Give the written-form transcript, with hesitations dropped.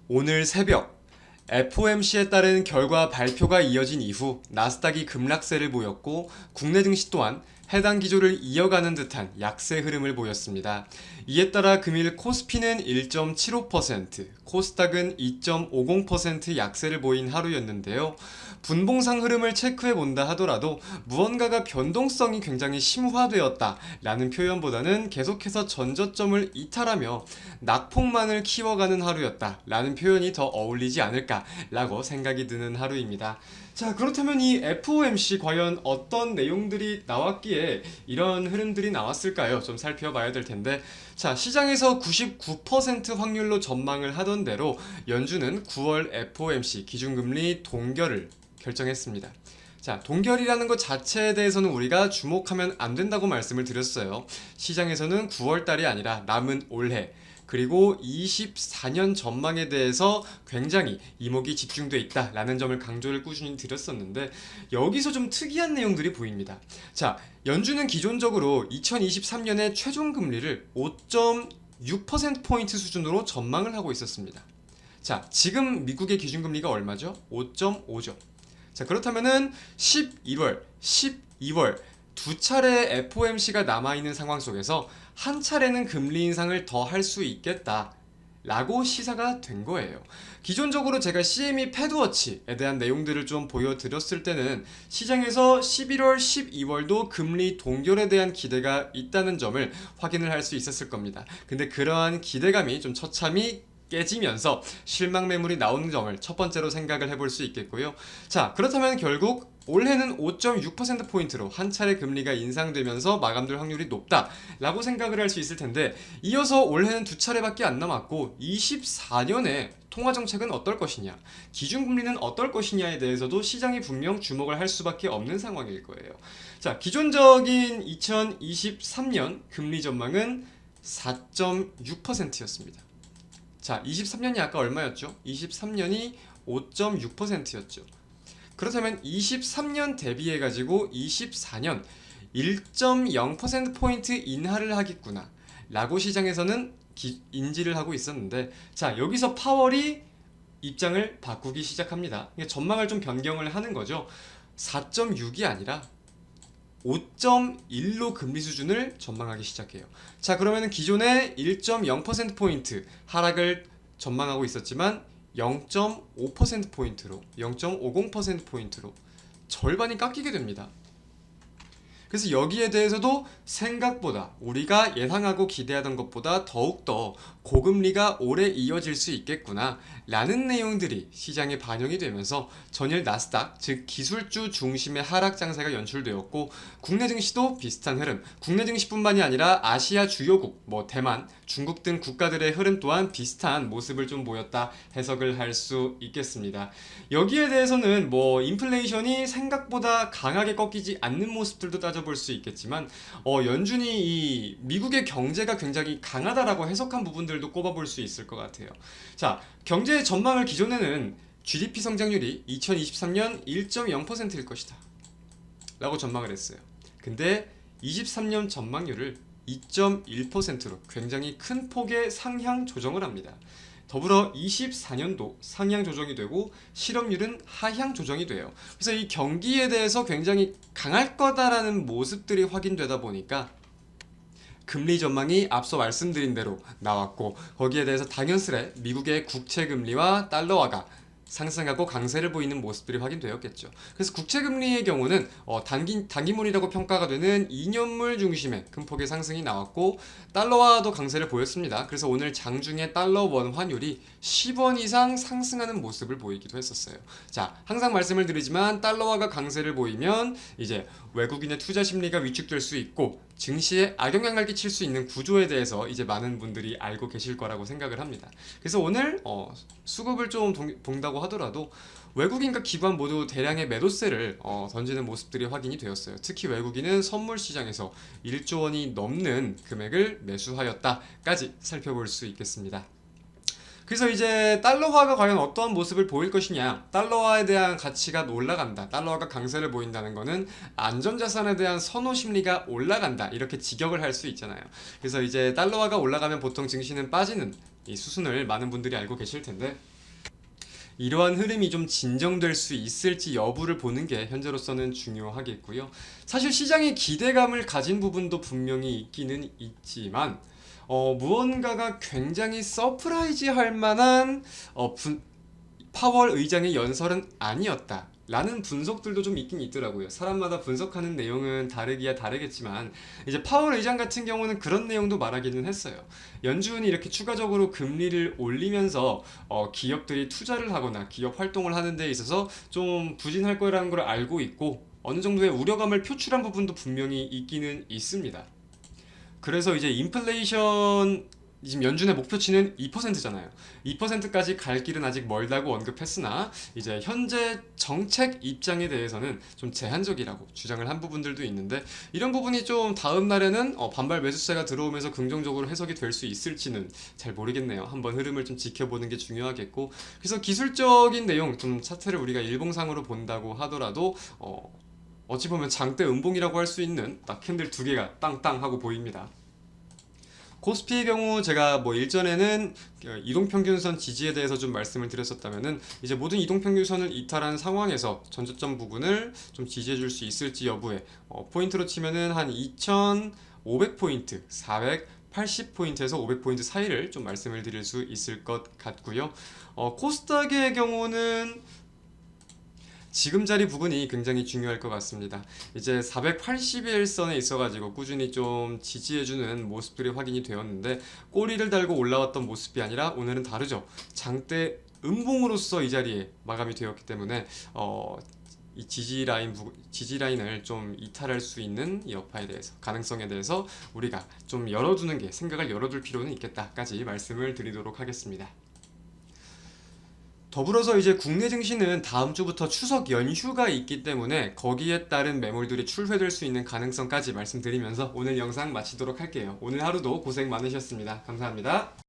오늘 새벽 FOMC에 따른 결과 발표가 이어진 이후 나스닥이 급락세를 보였고 국내 증시 또한 해당 기조를 이어가는 듯한 약세 흐름을 보였습니다. 이에 따라 금일 코스피는 1.75%, 코스닥은 2.50% 약세를 보인 하루였는데요. 분봉상 흐름을 체크해 본다 하더라도 무언가가 변동성이 굉장히 심화되었다라는 표현보다는 계속해서 전저점을 이탈하며 낙폭만을 키워가는 하루였다라는 표현이 더 어울리지 않을까라고 생각이 드는 하루입니다. 자, 그렇다면 이 FOMC 과연 어떤 내용들이 나왔기에 이런 흐름들이 나왔을까요? 좀 살펴봐야 될 텐데, 자, 시장에서 99% 확률로 전망을 하던 대로 연준은 9월 FOMC 기준금리 동결을 결정했습니다. 자, 동결이라는 것 자체에 대해서는 우리가 주목하면 안 된다고 말씀을 드렸어요. 시장에서는 9월달이 아니라 남은 올해 그리고 24년 전망에 대해서 굉장히 이목이 집중돼 있다라는 점을 강조를 꾸준히 드렸었는데, 여기서 좀 특이한 내용들이 보입니다. 자, 연준은 기존적으로 2023년에 최종 금리를 5.6%포인트 수준으로 전망을 하고 있었습니다. 자, 지금 미국의 기준금리가 얼마죠? 5.5죠. 자, 그렇다면은 11월, 12월 두 차례 FOMC가 남아있는 상황 속에서 한 차례는 금리 인상을 더 할 수 있겠다 라고 시사가 된 거예요. 기존적으로 제가 CME 패드워치에 대한 내용들을 좀 보여드렸을 때는 시장에서 11월, 12월도 금리 동결에 대한 기대가 있다는 점을 확인을 할 수 있었을 겁니다. 근데 그러한 기대감이 좀 처참히 깨지면서 실망 매물이 나오는 점을 첫 번째로 생각을 해볼 수 있겠고요. 자, 그렇다면 결국 올해는 5.6%포인트로 한 차례 금리가 인상되면서 마감될 확률이 높다라고 생각을 할 수 있을 텐데, 이어서 올해는 두 차례밖에 안 남았고 24년에 통화정책은 어떨 것이냐, 기준금리는 어떨 것이냐에 대해서도 시장이 분명 주목을 할 수밖에 없는 상황일 거예요. 자, 기존적인 2023년 금리 전망은 4.6%였습니다. 자, 23년이 아까 얼마였죠? 23년이 5.6%였죠. 그렇다면 23년 대비해가지고 24년 1.0%포인트 인하를 하겠구나 라고 시장에서는 인지를 하고 있었는데, 자, 여기서 파월이 입장을 바꾸기 시작합니다. 전망을 좀 변경을 하는 거죠. 4.6이 아니라 5.1로 금리 수준을 전망하기 시작해요. 자, 그러면 기존에 1.0%포인트 하락을 전망하고 있었지만 0.5%포인트로 0.50%포인트로 절반이 깎이게 됩니다. 그래서 여기에 대해서도 생각보다 우리가 예상하고 기대하던 것보다 더욱더 고금리가 오래 이어질 수 있겠구나 라는 내용들이 시장에 반영이 되면서 전일 나스닥, 즉 기술주 중심의 하락 장세가 연출되었고, 국내 증시도 비슷한 흐름, 국내 증시뿐만이 아니라 아시아 주요국, 대만, 중국 등 국가들의 흐름 또한 비슷한 모습을 좀 보였다 해석을 할 수 있겠습니다. 여기에 대해서는 인플레이션이 생각보다 강하게 꺾이지 않는 모습들도 따져볼 수 있겠지만, 연준이 이 미국의 경제가 굉장히 강하다라고 해석한 부분들도 꼽아볼 수 있을 것 같아요. 자, 경제 전망을 기존에는 GDP 성장률이 2023년 1.0%일 것이다 라고 전망을 했어요. 근데 23년 전망률을 2.1%로 굉장히 큰 폭의 상향 조정을 합니다. 더불어 24년도 상향 조정이 되고 실업률은 하향 조정이 돼요. 그래서 이 경기에 대해서 굉장히 강할 거다라는 모습들이 확인되다 보니까 금리 전망이 앞서 말씀드린 대로 나왔고, 거기에 대해서 당연스레 미국의 국채 금리와 달러화가 상승하고 강세를 보이는 모습들이 확인되었겠죠. 그래서 국채금리의 경우는 단기물이라고 평가가 되는 2년물 중심의 큰 폭의 상승이 나왔고, 달러화도 강세를 보였습니다. 그래서 오늘 장중에 달러 원 환율이 10원 이상 상승하는 모습을 보이기도 했었어요. 자, 항상 말씀을 드리지만 달러화가 강세를 보이면 이제 외국인의 투자 심리가 위축될 수 있고 증시에 악영향을 끼칠 수 있는 구조에 대해서 이제 많은 분들이 알고 계실 거라고 생각을 합니다. 그래서 오늘 수급을 좀 본다고 하더라도 외국인과 기관 모두 대량의 매도세를 던지는 모습들이 확인이 되었어요. 특히 외국인은 선물 시장에서 1조 원이 넘는 금액을 매수하였다까지 살펴볼 수 있겠습니다. 그래서 이제 달러화가 과연 어떠한 모습을 보일 것이냐, 달러화에 대한 가치가 올라간다, 달러화가 강세를 보인다는 것은 안전자산에 대한 선호 심리가 올라간다, 이렇게 직역을 할 수 있잖아요. 그래서 이제 달러화가 올라가면 보통 증시는 빠지는 이 수순을 많은 분들이 알고 계실 텐데, 이러한 흐름이 좀 진정될 수 있을지 여부를 보는 게 현재로서는 중요하겠고요. 사실 시장이 기대감을 가진 부분도 분명히 있기는 있지만 무언가가 굉장히 서프라이즈 할 만한 파월 의장의 연설은 아니었다 라는 분석들도 좀 있긴 있더라고요. 사람마다 분석하는 내용은 다르기야 다르겠지만 이제 파월 의장 같은 경우는 그런 내용도 말하기는 했어요. 연준이 이렇게 추가적으로 금리를 올리면서 기업들이 투자를 하거나 기업 활동을 하는 데 있어서 좀 부진할 거라는 걸 알고 있고 어느 정도의 우려감을 표출한 부분도 분명히 있기는 있습니다. 그래서 이제 인플레이션 지금 연준의 목표치는 2%잖아요. 2%까지 갈 길은 아직 멀다고 언급했으나 이제 현재 정책 입장에 대해서는 좀 제한적이라고 주장을 한 부분들도 있는데 이런 부분이 좀 다음 날에는 반발 매수세가 들어오면서 긍정적으로 해석이 될 수 있을지는 잘 모르겠네요. 한번 흐름을 좀 지켜보는 게 중요하겠고 그래서 기술적인 내용 좀 차트를 우리가 일봉상으로 본다고 하더라도 어찌 보면 장대 음봉이라고 할 수 있는 딱 캔들 두 개가 땅땅 하고 보입니다. 코스피의 경우 제가 뭐 일전에는 이동평균선 지지에 대해서 좀 말씀을 드렸었다면은 이제 모든 이동평균선을 이탈한 상황에서 전저점 부분을 좀 지지해 줄 수 있을지 여부에 포인트로 치면은 한 2,500포인트, 480포인트에서 500포인트 사이를 좀 말씀을 드릴 수 있을 것 같고요. 코스닥의 경우는 지금 자리 부분이 굉장히 중요할 것 같습니다. 이제 481선에 있어가지고 꾸준히 좀 지지해주는 모습들이 확인이 되었는데 꼬리를 달고 올라왔던 모습이 아니라 오늘은 다르죠. 장대 음봉으로서 이 자리에 마감이 되었기 때문에 이 지지라인을 좀 이탈할 수 있는 여파에 대해서 가능성에 대해서 우리가 좀 열어두는 게 생각을 열어둘 필요는 있겠다까지 말씀을 드리도록 하겠습니다. 더불어서 이제 국내 증시는 다음 주부터 추석 연휴가 있기 때문에 거기에 따른 매물들이 출회될 수 있는 가능성까지 말씀드리면서 오늘 영상 마치도록 할게요. 오늘 하루도 고생 많으셨습니다. 감사합니다.